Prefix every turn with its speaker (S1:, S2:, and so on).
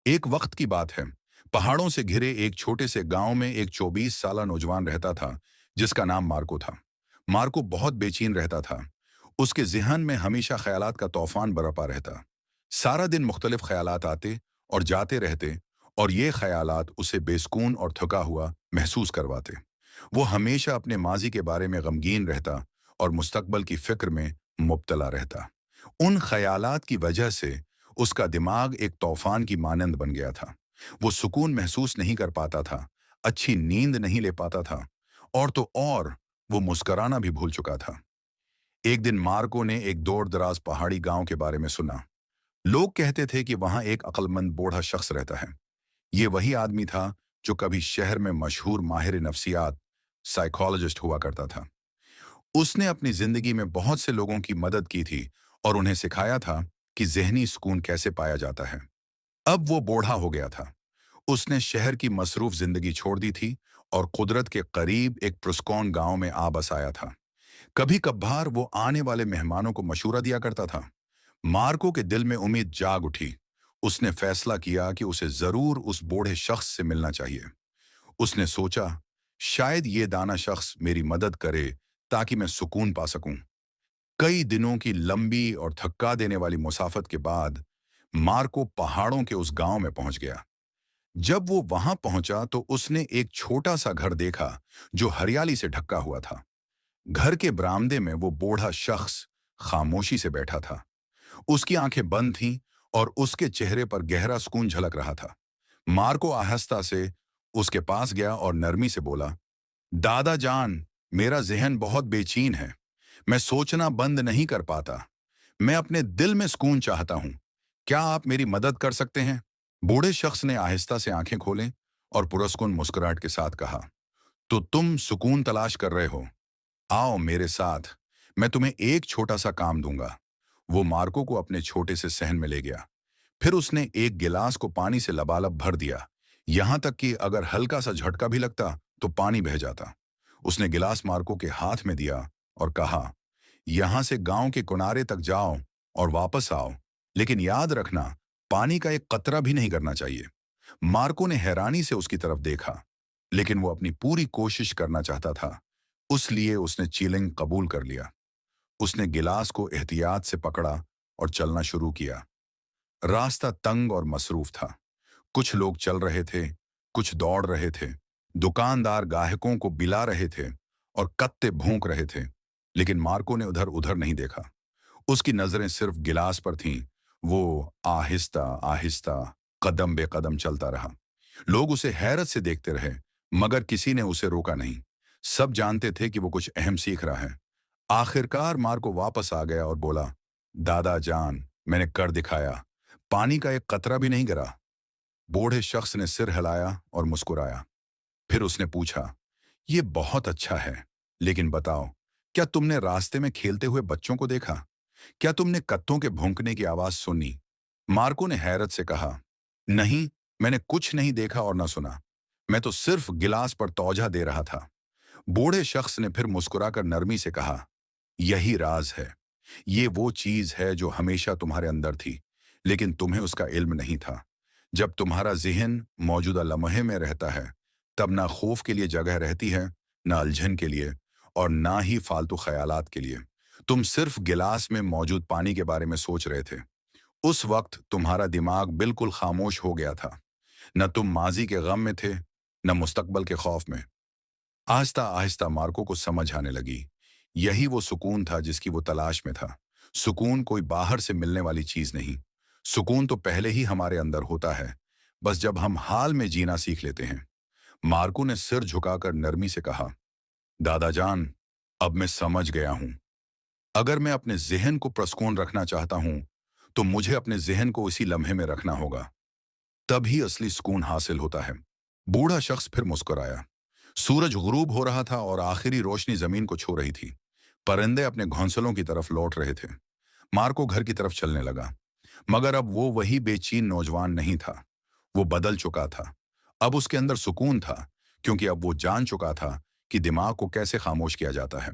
S1: एक वक्त की बात है। पहाड़ों से घिरे एक छोटे से गांव में एक 24 साला नौजवान रहता था, जिसका नाम मार्को था। मार्को बहुत बेचैन रहता था। उसके जिहन में हमेशा ख्यालात का तूफान बरपा रहता। सारा दिन मुख्तलिफ ख्यालात आते और जाते रहते, और ये ख्यालात उसे बेसुकून और थका हुआ महसूस करवाते। वो हमेशा अपने माजी के बारे में गमगीन रहता और मुस्तकबल की फिक्र में मुब्तला रहता। उन ख्यालात की वजह से उसका दिमाग एक तूफान की मानंद बन गया था। वो सुकून महसूस नहीं कर पाता था, अच्छी नींद नहीं ले पाता था, और तो और वो मुस्कराना भी भूल चुका था। एक दिन मार्को ने एक दूर दराज पहाड़ी गांव के बारे में सुना। लोग कहते थे कि वहां एक अक्लमंद बूढ़ा शख्स रहता है। ये वही आदमी था जो कभी शहर में मशहूर माहिर नफ्सियात साइकोलॉजिस्ट हुआ करता था। उसने अपनी जिंदगी में बहुत से लोगों की मदद की थी और उन्हें सिखाया था कि ज़हनी सुकून कैसे पाया जाता है। अब वो बूढ़ा हो गया था। उसने शहर की मसरूफ जिंदगी छोड़ दी थी और कुदरत के करीब एक पुरस्कौन गांव में आ बसाया था। कभी कभार वो आने वाले मेहमानों को मशूरा दिया करता था। मार्को के दिल में उम्मीद जाग उठी। उसने फैसला किया कि उसे जरूर उस बूढ़े शख्स से मिलना चाहिए। उसने सोचा, शायद ये दाना शख्स मेरी मदद करे ताकि मैं सुकून पा सकूं। कई दिनों की लंबी और थक्का देने वाली मुसाफत के बाद मार्को पहाड़ों के उस गांव में पहुंच गया। जब वो वहां पहुंचा तो उसने एक छोटा सा घर देखा जो हरियाली से ढका हुआ था। घर के बरामदे में वो बूढ़ा शख्स खामोशी से बैठा था। उसकी आंखें बंद थीं और उसके चेहरे पर गहरा सुकून झलक रहा था। मार्को आहिस्ता से उसके पास गया और नरमी से बोला, दादा जान, मेरा जहन बहुत बेचैन है। मैं सोचना बंद नहीं कर पाता। मैं अपने दिल में सुकून चाहता हूं। क्या आप मेरी मदद कर सकते हैं? बूढ़े शख्स ने आहिस्ता से आंखें खोलें और पुरस्कुन मुस्कुराहट के साथ कहा, तो तुम सुकून तलाश कर रहे हो? आओ मेरे साथ, मैं तुम्हें एक छोटा सा काम दूंगा। वो मार्को को अपने छोटे से सहन में ले गया। फिर उसने एक गिलास को पानी से लबालब भर दिया, यहां तक कि अगर हल्का सा झटका भी लगता तो पानी बह जाता। उसने गिलास मार्को के हाथ में दिया और कहा, यहां से गांव के किनारे तक जाओ और वापस आओ, लेकिन याद रखना, पानी का एक कतरा भी नहीं करना चाहिए। मार्को ने हैरानी से उसकी तरफ देखा, लेकिन वो अपनी पूरी कोशिश करना चाहता था। उसलिए उसने चैलेंज कबूल कर लिया। उसने गिलास को एहतियात से पकड़ा और चलना शुरू किया। रास्ता तंग और मसरूफ था। कुछ लोग चल रहे थे, कुछ दौड़ रहे थे। दुकानदार ग्राहकों को बिला रहे थे और कत्ते भौंक रहे थे, लेकिन मार्को ने उधर उधर नहीं देखा। उसकी नजरें सिर्फ गिलास पर थीं। वो आहिस्ता आहिस्ता, कदम बेकदम चलता रहा। लोग उसे हैरत से देखते रहे, मगर किसी ने उसे रोका नहीं। सब जानते थे कि वो कुछ अहम सीख रहा है। आखिरकार मार्को वापस आ गया और बोला, दादा जान, मैंने कर दिखाया। पानी का एक कतरा भी नहीं गिरा। बूढ़े शख्स ने सिर हिलाया और मुस्कुराया। फिर उसने पूछा, ये बहुत अच्छा है, लेकिन बताओ, क्या तुमने रास्ते में खेलते हुए बच्चों को देखा? क्या तुमने कत्तों के भौंकने की आवाज सुनी? मार्को ने हैरत से कहा, नहीं, मैंने कुछ नहीं देखा और न सुना। मैं तो सिर्फ गिलास पर तौजा दे रहा था। बूढ़े शख्स ने फिर मुस्कुराकर नरमी से कहा, यही राज है। ये वो चीज है जो हमेशा तुम्हारे अंदर थी, लेकिन तुम्हें उसका इल्म नहीं था। जब तुम्हारा जिहन मौजूदा लम्हे में रहता है, तब ना खौफ के लिए जगह रहती है, ना उलझन के लिए, और ना ही फालतू ख्यालात के लिए। तुम सिर्फ गिलास में मौजूद पानी के बारे में सोच रहे थे। उस वक्त तुम्हारा दिमाग बिल्कुल खामोश हो गया था। न तुम माजी के गम में थे, न मुस्तकबल के खौफ में। आहिस्ता आहिस्ता मार्को को समझ आने लगी, यही वो सुकून था जिसकी वो तलाश में था। सुकून कोई बाहर से मिलने वाली चीज नहीं। सुकून तो पहले ही हमारे अंदर होता है, बस जब हम हाल में जीना सीख लेते हैं। मार्को ने सिर झुकाकर नरमी से कहा, दादा जान, अब मैं समझ गया हूं। अगर मैं अपने जहन को प्रसकून रखना चाहता हूं, तो मुझे अपने जहन को इसी लम्हे में रखना होगा। तभी असली सुकून हासिल होता है। बूढ़ा शख्स फिर मुस्कुराया। सूरज गुरूब हो रहा था और आखिरी रोशनी जमीन को छू रही थी। परिंदे अपने घोंसलों की तरफ लौट रहे थे। मार्को घर की तरफ चलने लगा, मगर अब वो वही बेचैन नौजवान नहीं था। वो बदल चुका था। अब उसके अंदर सुकून था, क्योंकि अब वो जान चुका था कि दिमाग को कैसे खामोश किया जाता है।